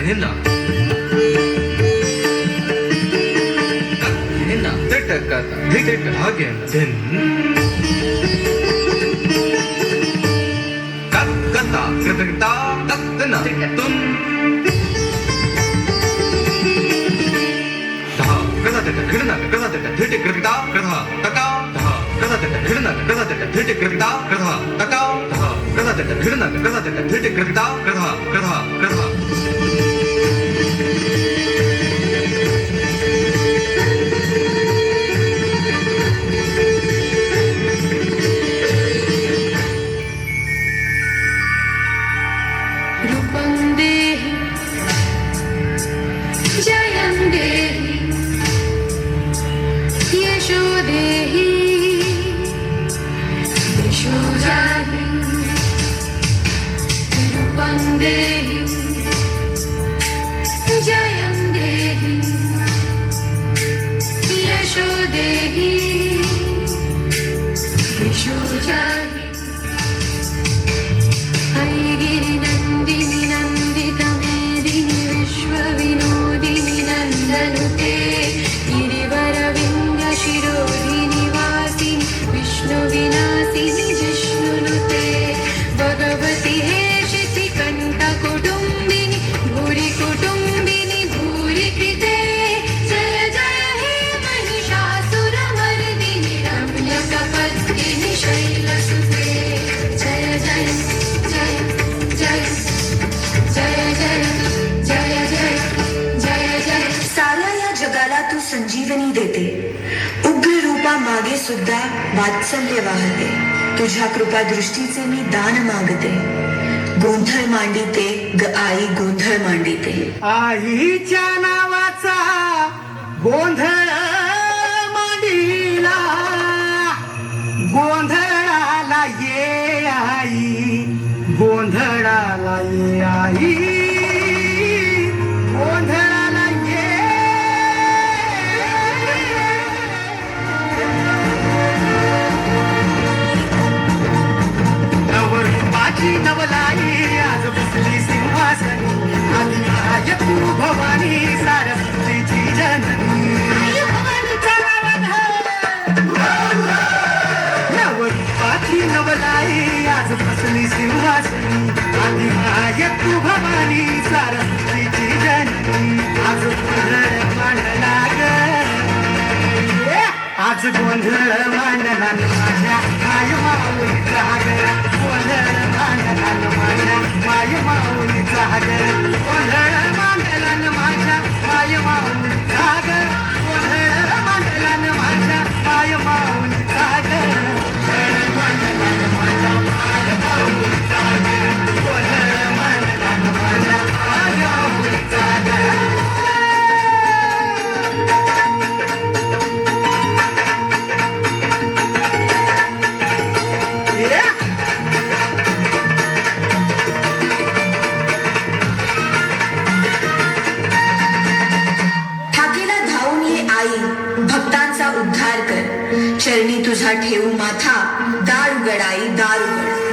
घेना घेना तिटकता धिट हागेन धिन कत्कता कृतकता कत्तना तुम धा कदा तट घिरना कदा तट धिट कृतकता कदा तका धा कदा तट घिरना कदा तट धिट कृतकता कदा तका धा कदा तट घिरना कदा तट धिट कृतकता कदा कदा कदा संजीवनी देते उग्र रूपा मागे सुद्धा वात्सल्य वाहते तुझ्या कृपा दृष्टीचे मी दान मागते गोंधळ मांडिते ग आई गोंधळ मांडिते आईच्या नावाचा गोंधळ मांडिला गोंधळाला ये आई गोंधळाला ये आई गोंधळाला ये नवरूपाची नवलाई आज बसली सिंहासनी आली आहे तू भवानी सारस्वतीची जननी नवरूपाची नवलाई आज बसली सिंहासनी आली आहे तू भवानी सारस्वतीची जननी आज गोंधळ मांडला ग आज गोंधळ मांडला माझ्या माय माऊलीचा ग गोंधळ मांडला माझ्या माय माऊलीचा ग गोंधळ मांडला माझ्या माय माऊलीचा ग गोंधळ मांडला माझ्या माय माऊलीचा ग गोंधळ मांडला माझ्या माय माऊलीचा ग गोंधळ मांडला माझ्या माय माऊलीचा ग भक्तांचा उद्धार कर चरणी तुझा ठेवू माथा दार उघड आई दार उघड